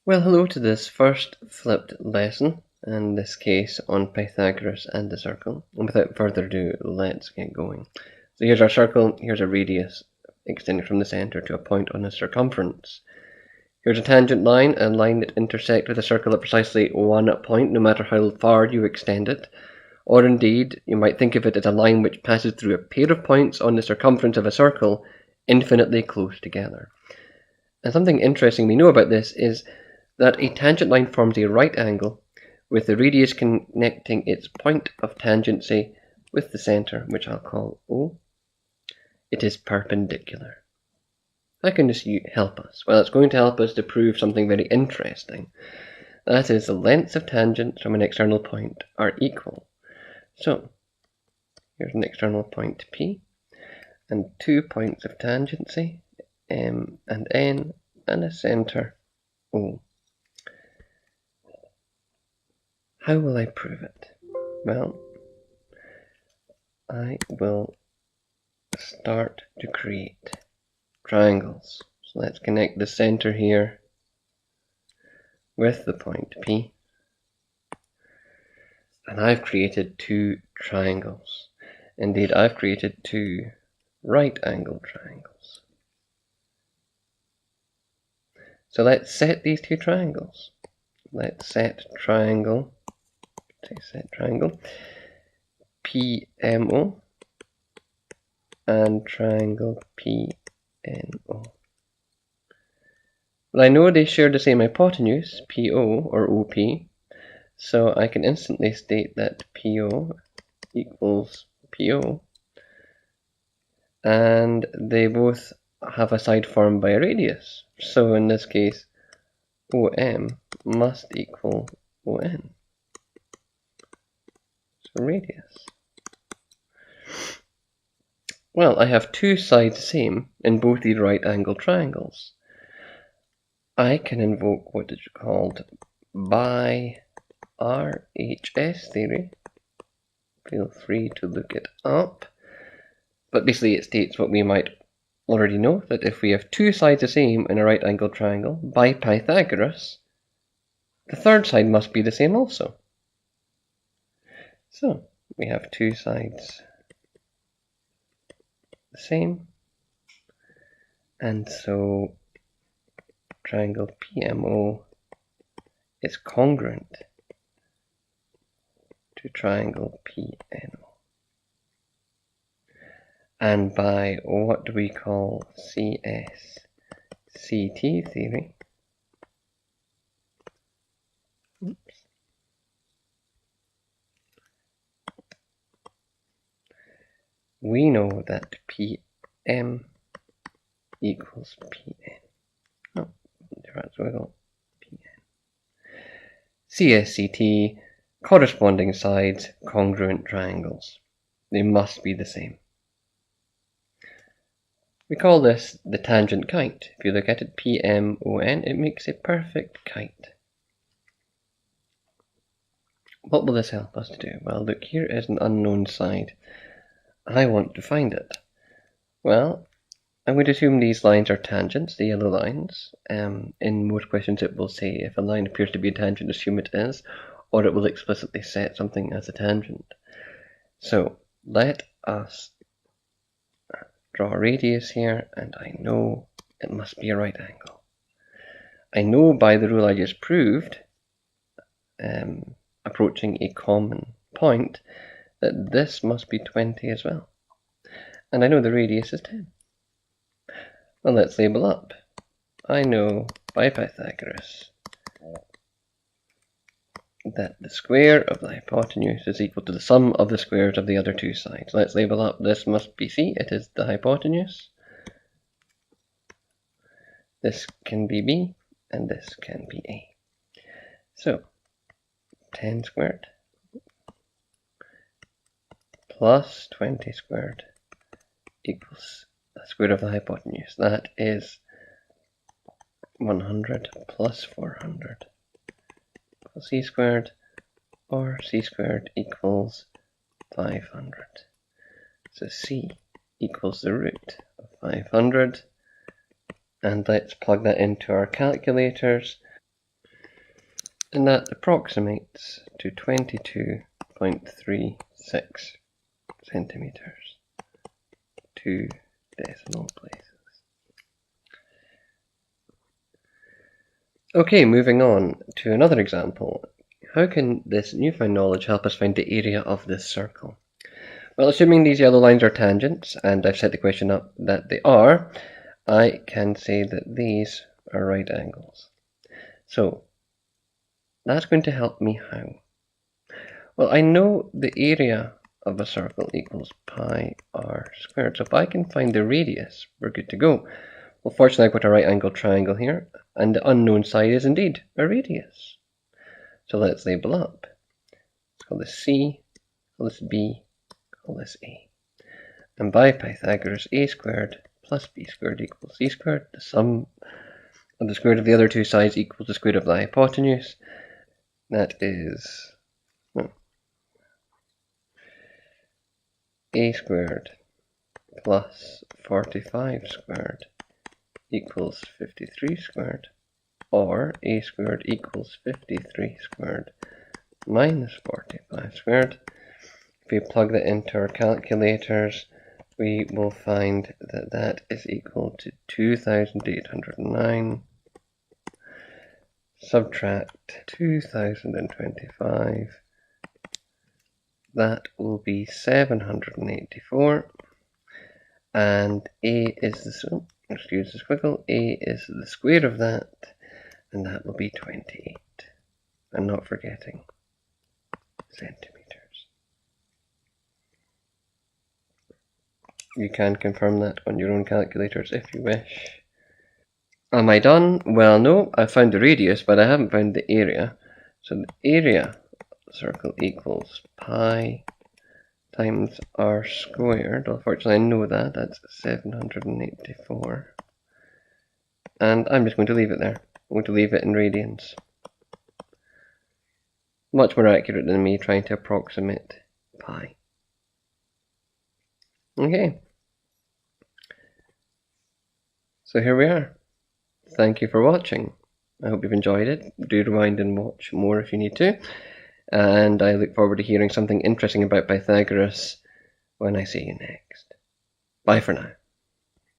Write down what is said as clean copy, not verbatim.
Well, hello to this first flipped lesson, in this case on Pythagoras and the circle. And without further ado, let's get going. So here's our circle, here's a radius extending from the centre to a point on the circumference. Here's a tangent line, a line that intersects with a circle at precisely one point, no matter how far you extend it. Or indeed, you might think of it as a line which passes through a pair of points on the circumference of a circle, infinitely close together. And something interesting we know about this is that a tangent line forms a right angle with the radius connecting its point of tangency with the centre, which I'll call O. It is perpendicular. How can this help us? Well, it's going to help us to prove something very interesting. That is, the lengths of tangents from an external point are equal. So, here's an external point P, and 2 points of tangency, M and N, and a centre O. How will I prove it? Well, I will start to create triangles. So let's connect the centre here with the point P. And I've created 2 triangles. Indeed, I've created 2 right angle triangles. So let's set these 2 triangles. Let's set triangle PMO and triangle PNO. Well, I know they share the same hypotenuse, PO or OP, so I can instantly state that PO equals PO, and they both have a side formed by a radius. So in this case, OM must equal ON. Radius. Well, I have 2 sides same in both these right angle triangles. I can invoke what is called by RHS theory. Feel free to look it up. But basically it states what we might already know, that if we have 2 sides the same in a right angle triangle, by Pythagoras, the third side must be the same also. So, we have 2 sides the same, and so triangle PMO is congruent to triangle PNO. And by what do we call CSCT theory, we know that PM equals PN. Oh, that's what we call PN. CSCT, corresponding sides, congruent triangles. They must be the same. We call this the tangent kite. If you look at it, PMON, it makes a perfect kite. What will this help us to do? Well, look, here is an unknown side. I want to find it. Well, I'm going to assume these lines are tangents, the yellow lines. In most questions it will say if a line appears to be a tangent, assume it is, or it will explicitly set something as a tangent. So let us draw a radius here, and I know it must be a right angle. I know by the rule I just proved, approaching a common point, that this must be 20 as well. And I know the radius is 10. Well, let's label up. I know by Pythagoras that the square of the hypotenuse is equal to the sum of the squares of the other 2 sides. Let's label up. This must be C. It is the hypotenuse. This can be B, and this can be A. So, 10 squared plus 20 squared equals the square of the hypotenuse. That is 100 plus 400 equals C squared, or C squared equals 500. So C equals the root of 500. And let's plug that into our calculators. and that approximates to 22.36 centimeters, 2 decimal places. Okay, moving on to another example. How can this newfound knowledge help us find the area of this circle? Well, assuming these yellow lines are tangents, and I've set the question up that they are, I can say that these are right angles. So, that's going to help me how? Well, I know the area of a circle equals pi r squared, so if I can find the radius, we're good to go. Well, fortunately I've got a right angled triangle here, and the unknown side is indeed a radius. So let's label up. Let's call this C, call this B, call this A. And by Pythagoras, a squared plus b squared equals c squared. The sum of the square root of the other two sides equals the square root of the hypotenuse. That is a squared plus 45 squared equals 53 squared, or a squared equals 53 squared minus 45 squared. If we plug that into our calculators, we will find that that is equal to 2,809 subtract 2,025. That will be 784, and a is the, excuse the squiggle, a is the square of that, and that will be 28. I'm not forgetting centimeters. You can confirm that on your own calculators if you wish. Am I done? Well, no, I found the radius, but I haven't found the area. So the area circle equals pi times r squared. Unfortunately, I know that. That's 784. And I'm just going to leave it there. I'm going to leave it in radians. Much more accurate than me trying to approximate pi. Okay. So here we are. Thank you for watching. I hope you've enjoyed it. Do rewind and watch more if you need to. And I look forward to hearing something interesting about Pythagoras when I see you next. Bye for now.